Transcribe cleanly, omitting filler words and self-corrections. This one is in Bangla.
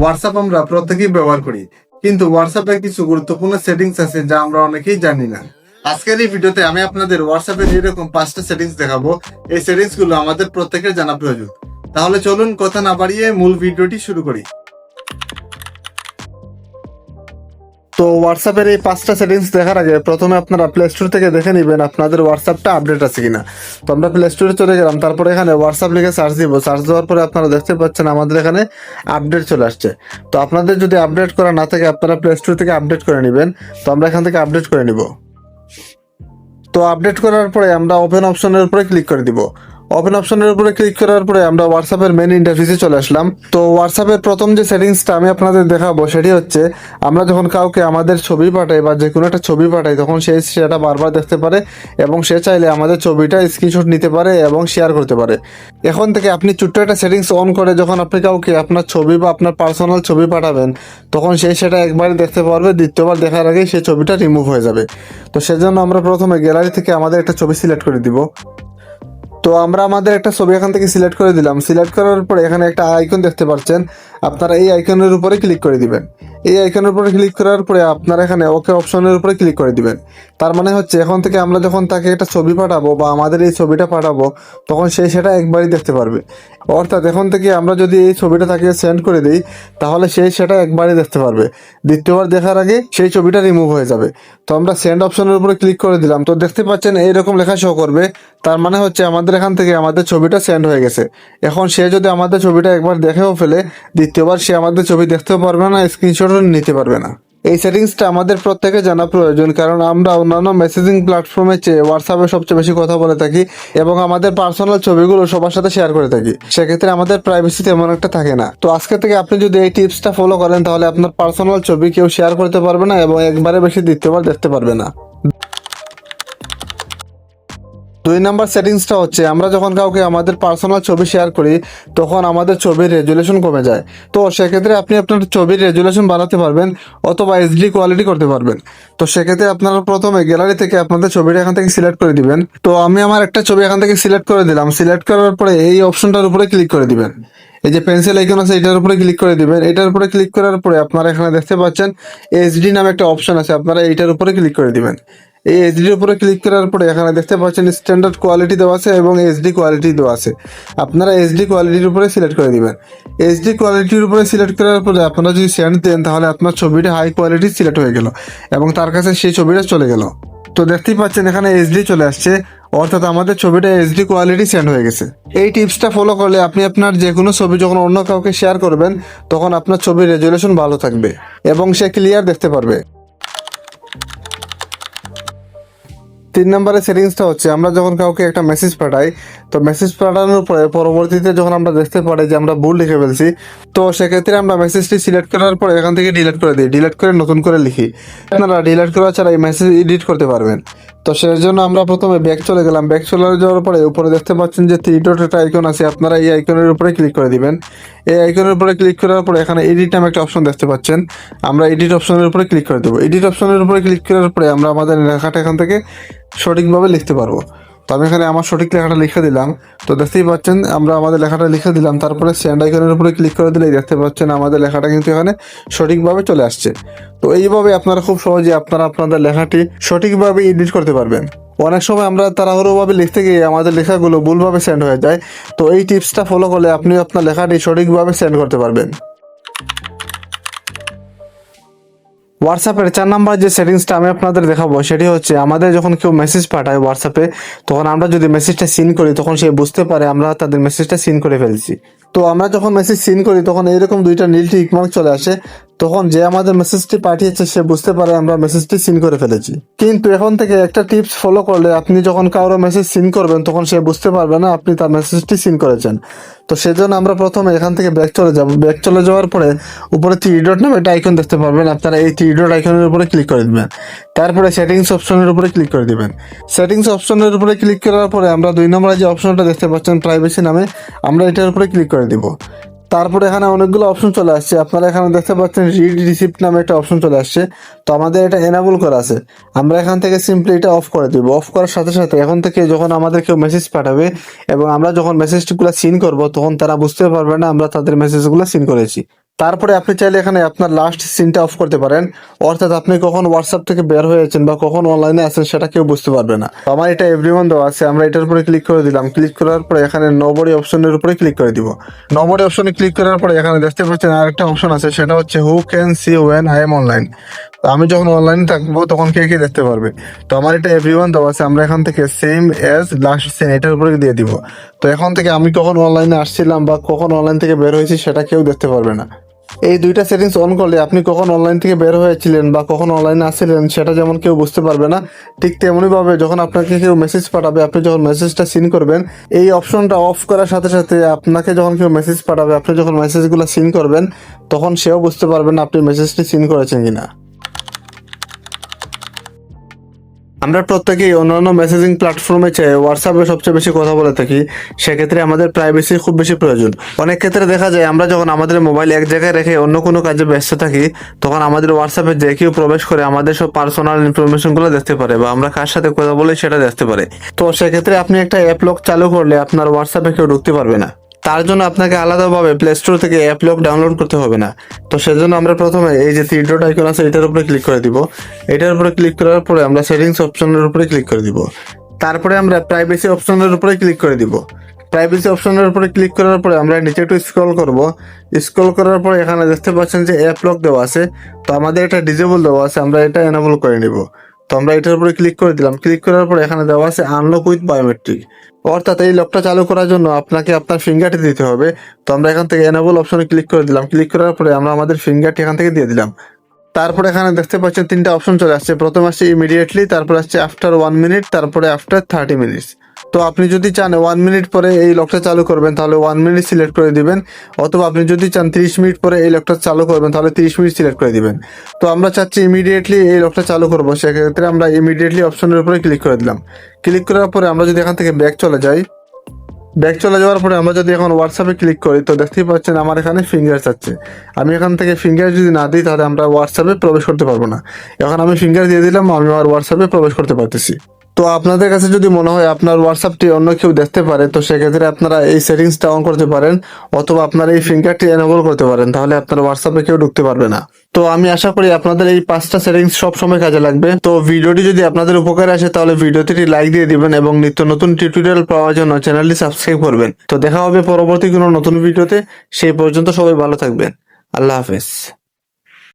হোয়াটসঅ্যাপ আমরা প্রত্যেকেই ব্যবহার করি, কিন্তু হোয়াটসঅ্যাপে কিছু গুরুত্বপূর্ণ সেটিংস আছে যা আমরা অনেকেই জানি না। আজকের এই ভিডিওতে আমি আপনাদের হোয়াটসঅ্যাপের এরকম 5টা সেটিংস দেখাবো। এই সেটিংস গুলো আমাদের প্রত্যেকের জানা প্রয়োজন। তাহলে চলুন কথা না বাড়িয়ে মূল ভিডিওটি শুরু করি। তো হোয়াটসঅ্যাপের এই 5টা সেটিংস দেখার আগে প্রথমে আপনারা প্লে স্টোর থেকে দেখে নেবেন আপনাদের হোয়াটসঅ্যাপটা আপডেট আছে কিনা। তো আমরা প্লে স্টোরে চলে গেলাম, তারপরে এখানে হোয়াটসঅ্যাপ লিখে সার্চ দিব। সার্চ দেওয়ার পরে আপনারা দেখতে পাচ্ছেন আমাদের এখানে আপডেট চলে আসছে। তো আপনাদের যদি আপডেট করা না থাকে আপনারা প্লে স্টোর থেকে আপডেট করে নেবেন। তো আমরা এখান থেকে আপডেট করে নিব। তো আপডেট করার পরে আমরা ওপেন অপশনের উপরে ক্লিক করে দিব। ওপেন অপশনের উপরে ক্লিক করার পরে আমরা হোয়াটসঅ্যাপের মেন ইন্টারফেসে চলে আসলাম। তো হোয়াটসঅ্যাপের প্রথম যে সেটিংসটা আমি আপনাদের দেখাবো সেটি হচ্ছে, আমরা যখন কাউকে আমাদের ছবি পাঠাই বা যে কোনো একটা ছবি পাঠাই তখন সে সেটা বারবার দেখতে পারে এবং সে চাইলে আমাদের ছবিটা স্ক্রিনশট নিতে পারে এবং শেয়ার করতে পারে। এখন থেকে আপনি ছোট্ট একটা সেটিংস অন করে যখন আপনি কাউকে আপনার ছবি বা আপনার পার্সোনাল ছবি পাঠাবেন তখন সে সেটা একবারই দেখতে পারবে, দ্বিতীয়বার দেখার আগেই সেই ছবিটা রিমুভ হয়ে যাবে। তো সেজন্য আমরা প্রথমে গ্যালারি থেকে আমাদের একটা ছবি সিলেক্ট করে দিব। তো আমরা আমাদের একটা ছবি এখান থেকে সিলেক্ট করে দিলাম। সিলেক্ট করার পরে এখানে একটা আইকন দেখতে পাচ্ছেন, আপনারা এই আইকনের উপরে ক্লিক করে দিবেন। এই আইকনের উপরে ক্লিক করার পরে আপনারা এখানে ওকে অপশনের উপরে ক্লিক করে দিবেন। তার মানে হচ্ছে এখন থেকে আমরা যখন তাকে একটা ছবি পাঠাবো বা আমাদের এই ছবিটা পাঠাবো তখন সে সেটা একবারই দেখতে পারবে। অর্থাৎ এখন থেকে আমরা যদি এই ছবিটা তাকে সেন্ড করে দিই তাহলে সে সেটা একবারই দেখতে পারবে, দ্বিতীয়বার দেখার আগে সেই ছবিটা রিমুভ হয়ে যাবে। তো আমরা সেন্ড অপশনের উপরে ক্লিক করে দিলাম। তো দেখতে পাচ্ছেন এইরকম লেখা শো করবে, তার মানে হচ্ছে আমাদের এখান থেকে আমাদের ছবিটা সেন্ড হয়ে গেছে। এখন সে যদি আমাদের ছবিটা একবার দেখেও ফেলে দ্বিতীয়বার সে আমাদের ছবি দেখতেও পারবে না, স্ক্রিনশটও নিতে পারবে না। এই সেটিংসটা আমাদের প্রত্যেকে জানা প্রয়োজন, কারণ আমরা অন্যান্য মেসেজিং প্ল্যাটফর্মের চেয়ে হোয়াটসঅ্যাপে সবচেয়ে বেশি কথা বলে থাকি এবং আমাদের পার্সোনাল ছবিগুলো সবার সাথে শেয়ার করে থাকি। সেক্ষেত্রে আমাদের প্রাইভেসি তেমন একটা থাকে না। তো আজকে থেকে আপনি যদি এই টিপসটা ফলো করেন তাহলে আপনার পার্সোনাল ছবি কেউ শেয়ার করতে পারবে না এবং একবারে বেশি দ্বিতীয়বার দেখতে পারবে না। 2 নাম্বার সেটিংসটা হচ্ছে, আমরা যখন কাউকে আমাদের পার্সোনাল ছবি শেয়ার করি তখন আমাদের ছবির রেজুলেশন কমে যায়। তো সেক্ষেত্রে আপনি আপনার ছবির রেজুলেশন বাড়াতে পারবেন অথবা এইচডি কোয়ালিটি করতে পারবেন। তো সেক্ষেত্রে আপনারা প্রথমে গ্যালারি থেকে আপনাদের ছবিটা এখান থেকে সিলেক্ট করে দিবেন। তো আমি আমার একটা ছবি এখান থেকে সিলেক্ট করে দিলাম। সিলেক্ট করার পরে এই অপশনটার উপরে ক্লিক করে দিবেন। এই যে পেন্সিল আইকন আছে এটার উপরে ক্লিক করে দিবেন। এটার উপরে ক্লিক করার পরে আপনারা এখানে দেখতে পাচ্ছেন এইচডি নামে একটা অপশন আছে, আপনারা এইটার উপরে ক্লিক করে দিবেন। এই এইচডির উপরে ক্লিক করার পরে এখানে দেখতে পাচ্ছেন স্ট্যান্ডার্ড কোয়ালিটি দেওয়া আছে এবং এইচডি কোয়ালিটি দেওয়া আছে। আপনারা এইচডি কোয়ালিটির উপরে সিলেক্ট করে দিবেন। এইচডি কোয়ালিটির উপরে সিলেক্ট করার পরে আপনারা যদি সেন্ড দেন তাহলে আপনার ছবিটা হাই কোয়ালিটি সিলেক্ট হয়ে গেল এবং তার কাছে সেই ছবিটা চলে গেল। তো দেখতেই পাচ্ছেন এখানে এইচডি চলে আসছে, অর্থাৎ আমাদের ছবিটা এইচডি কোয়ালিটি সেন্ড হয়ে গেছে। এই টিপসটা ফলো করলে আপনি আপনার যে কোনো ছবি যখন অন্য কাউকে শেয়ার করবেন তখন আপনার ছবির রেজুলেশন ভালো থাকবে এবং সে ক্লিয়ার দেখতে পারবে। 3 নম্বরের সেটিংসটা হচ্ছে, আমরা যখন কাউকে একটা মেসেজ পাঠাই তো মেসেজ পাঠানোর পরে পরবর্তীতে যখন আমরা দেখতে পারি যে আমরা ভুল লিখে ফেলছি তো সেক্ষেত্রে আমরা মেসেজটি সিলেক্ট করার পরে এখান থেকে ডিলিট করে দিই, ডিলিট করে নতুন করে লিখি। আপনারা ডিলিট করা ছাড়া এই মেসেজ এডিট করতে পারবেন। তো সেই জন্য আমরা প্রথমে ব্যাক চলে গেলাম। ব্যাক চলে যাওয়ার পরে উপরে দেখতে পাচ্ছেন যে 3 ডট একটা আইকন আছে, আপনারা এই আইকনের উপরে ক্লিক করে দিবেন। এই আইকনের উপরে ক্লিক করার পরে এখানে এডিট নামে একটা অপশন দেখতে পাচ্ছেন, আমরা এডিট অপশনের উপরে ক্লিক করে দেবো। এডিট অপশনের উপরে ক্লিক করার পরে আমরা আমাদের লেখাটা এখান থেকে সঠিকভাবে লিখতে পারবো। তো আমি এখানে আমার সঠিক লেখাটা লিখে দিলাম। তো দেখতেই পাচ্ছেন আমরা আমাদের লেখাটা লিখে দিলাম, তারপরে সেন্ড আইকনের উপরে ক্লিক করে দিলেই দেখতে পাচ্ছেন আমাদের লেখাটা কিন্তু এখানে সঠিকভাবে চলে আসছে। তো এইভাবে আপনারা খুব সহজে আপনাদের লেখাটি সঠিকভাবে এডিট করতে পারবেন। অনেক সময় আমরা তাড়াহুড়োভাবে লিখতে গিয়ে আমাদের লেখাগুলো ভুলভাবে সেন্ড হয়ে যায়। তো এই টিপসটা ফলো করলে আপনি আপনার লেখাটি সঠিকভাবে সেন্ড করতে পারবেন। হোয়াটসঅ্যাপের 4 নাম্বার যে সেটিংসটা আমি আপনাদের দেখাবো সেটি হচ্ছে, আমাদের যখন কেউ মেসেজ পাঠায় হোয়াটসঅ্যাপে তখন আমরা যদি মেসেজটা সিন করি তখন সে বুঝতে পারে আমরা তাদের মেসেজটা সিন করে ফেলছি। তো আমরা যখন মেসেজ সিন করি তখন এইরকম 2টা নীল টিক মার্ক চলে আসে, তখন যে আমাদের মেসেজটি পাঠিয়েছে সে বুঝতে পারে আমরা মেসেজটি সিন করে ফেলেছি। কিন্তু এখন থেকে একটা টিপস ফলো করলে আপনি যখন কারো মেসেজ সিন করবেন তখন সে বুঝতে পারবে না আপনি তার মেসেজটি সিন করেছেন। তো সেজন্য আমরা প্রথমে এখান থেকে ব্যাক চলে যাব। ব্যাক চলে যাওয়ার পরে উপরে 3 ডট নামে একটা আইকন দেখতে পারবেন, আপনারা এই 3 ডট আইকনের উপরে ক্লিক করে দিবেন। তারপরে সেটিংস অপশনের উপরে ক্লিক করে দিবেন। সেটিংস অপশনের উপরে ক্লিক করার পরে আমরা 2 নম্বরে যে অপশনটা দেখতে পাচ্ছেন প্রাইভেসি নামে, আমরা এটার উপরে ক্লিক করে দিব। তারপরে এখানে অনেকগুলো অপশন চলে আসছে, আপনারা এখানে দেখতে পাচ্ছেন রিড রিসিপ্ট নামে একটা অপশন চলে আসছে। তো আমাদের এটা এনাবল করা আছে, আমরা এখান থেকে সিম্পলি এটা অফ করে দিব। অফ করার সাথে সাথে এখন থেকে যখন আমাদের কেউ মেসেজ পাঠাবে এবং আমরা যখন মেসেজগুলো সিন করব তখন তারা বুঝতে পারবে না আমরা তাদের মেসেজগুলো সিন করেছি। তারপরে আপনি চাইলে এখানে আপনার লাস্ট সিনটা অফ করতে পারেন, অর্থাৎ আপনি কখন হোয়াটসঅ্যাপ থেকে বের হয়েছেন বা কখন অনলাইনে আছেন সেটা কেউ বুঝতে পারবে না। তো আমার এটা এভরিওয়ান দেওয়া আছে, আমরা এটার উপরে ক্লিক করে দিলাম। ক্লিক করার পরে এখানে নোবডি অপশনের উপরে ক্লিক করে দিব। নোবডি অপশনে ক্লিক করার পরে এখানে দেখতে পাচ্ছেন আরেকটা অপশন আছে, সেটা হচ্ছে who can see when I am online. তো আমি যখন অনলাইনে থাকবো তখন কে কে দেখতে পারবে। তো আমার এটা এভরিওয়ান দেওয়া আছে, আমরা এখান থেকে সেম এজ লাস্ট সিন এটার উপরে দিয়ে দিব। তো এখন থেকে আমি কখন অনলাইনে আসছিলাম বা কখন অনলাইন থেকে বের হয়েছি সেটা কেউ দেখতে পারবে না। এই দুইটা সেটিংস অন করলে আপনি কখন অনলাইন থেকে বের হয়েছিলেন বা কখন অনলাইনে আসছিলেন সেটা যেমন কেউ বুঝতে পারবে না, ঠিক তেমনিভাবে যখন আপনাকে কেউ মেসেজ পাঠাবে, আপনি যখন মেসেজটা সিন করবেন, এই অপশনটা অফ করার সাথে সাথে আপনাকে যখন কেউ মেসেজ পাঠাবে, আপনি যখন মেসেজগুলো সিন করবেন তখন সেও বুঝতে পারবে না আপনি মেসেজটি সিন করেছেন কিনা। আমরা প্রত্যেকেই অন্যান্য মেসেজিং প্ল্যাটফর্মে চেয়ে হোয়াটসঅ্যাপে সবচেয়ে বেশি কথা বলে থাকি, সেক্ষেত্রে আমাদের প্রাইভেসি খুব বেশি প্রয়োজন। অনেক ক্ষেত্রে দেখা যায় আমরা যখন আমাদের মোবাইল এক জায়গায় রেখে অন্য কোনো কাজে ব্যস্ত থাকি, তখন আমাদের হোয়াটসঅ্যাপে যে কেউ প্রবেশ করে আমাদের সব পার্সোনাল ইনফরমেশনগুলো দেখতে পারে বা আমরা কার সাথে কথা বলে সেটা দেখতে পারে। তো সেক্ষেত্রে আপনি একটা অ্যাপ লক চালু করলে আপনার হোয়াটসঅ্যাপে কেউ ঢুকতে পারবে না। তার জন্য আপনাকে আলাদাভাবে প্লে স্টোর থেকে অ্যাপ লক ডাউনলোড করতে হবে না। তো সেজন্য আমরা প্রথমে এই যে থ্রি ডট আইকন আছে এটার উপরে ক্লিক করে দিব। এটার উপরে ক্লিক করার পরে আমরা সেটিংস অপশনের উপরে ক্লিক করে দিব। তারপরে আমরা প্রাইভেসি অপশনের উপরে ক্লিক করে দিব। প্রাইভেসি অপশনের উপরে ক্লিক করার পরে আমরা নিচে একটু স্ক্রল করব। স্ক্রল করার পরে এখানে দেখতে পাচ্ছেন যে অ্যাপ লক দেওয়া আছে, তো আমাদের এটা ডিজেবল দেওয়া আছে, আমরা এটা এনাবল করে নিব। তো আমরা এটার উপরে ক্লিক করে দিলাম। ক্লিক করার পরে এখানে দেওয়া আছে আনলক উইথ বায়োমেট্রিক, অর্থাৎ এই লকটা চালু করার জন্য আপনাকে আপনার ফিঙ্গারটি দিতে হবে। তো আমরা এখান থেকে এনাবল অপশনে ক্লিক করে দিলাম। ক্লিক করার পরে আমরা আমাদের ফিঙ্গারটি এখান থেকে দিয়ে দিলাম। তারপরে এখানে দেখতে পাচ্ছেন তিনটা অপশন চলে আসছে। প্রথম আসছে ইমিডিয়েটলি, তারপর আসছে আফটার 1 মিনিট, তারপরে আফটার 30 মিনিটস। তো আপনি যদি চান 1 মিনিট পরে এই লকটা চালু করবেন তাহলে 1 মিনিট সিলেক্ট করে দিবেন, অথবা আপনি যদি চান 30 মিনিট পরে এই লকটা চালু করবেন তাহলে 30 মিনিট সিলেক্ট করে দিবেন। তো আমরা চাচ্ছি ইমিডিয়েটলি এই লকটা চালু করবো, সেক্ষেত্রে আমরা ইমিডিয়েটলি অপশনের উপরে ক্লিক করে দিলাম। ক্লিক করার পরে আমরা যদি এখান থেকে ব্যাক চলে যাই, ব্যাক চলে যাওয়ার পরে আমরা যদি এখন হোয়াটসঅ্যাপে ক্লিক করি, তো দেখতেই পাচ্ছেন আমার এখানে ফিঙ্গার চাচ্ছে। আমি এখান থেকে ফিঙ্গার যদি না দিই তাহলে আমরা হোয়াটসঅ্যাপে প্রবেশ করতে পারবো না। এখন আমি ফিঙ্গার দিয়ে দিলাম, আমি আমার হোয়াটসঅ্যাপে প্রবেশ করতে পারতেছি। তো আপনাদের কাছে যদি মনে হয় আপনার হোয়াটসঅ্যাপটি অন্য কেউ দেখতে পারে, তো সেক্ষেত্রে আপনারা এই সেটিংসটা অন করতে পারেন, অথবা আপনার এই ফিঙ্গারটি এনেবল করতে পারেন, তাহলে আপনার হোয়াটসঅ্যাপে কেউ ঢুকতে পারবে না। তো আমি আশা করি আপনাদের এই 5টা সেটিংস সব সময় কাজে লাগবে। তো ভিডিওটি যদি আপনাদের উপকারে আসে তাহলে ভিডিওতে লাইক দিয়ে দিবেন এবং নিত্য নতুন টিউটোরিয়াল পাওয়ার জন্য চ্যানেলটি সাবস্ক্রাইব করবেন। তো দেখা হবে পরবর্তী কোনো নতুন ভিডিওতে, সেই পর্যন্ত সবাই ভালো থাকবেন। আল্লাহ হাফেজ।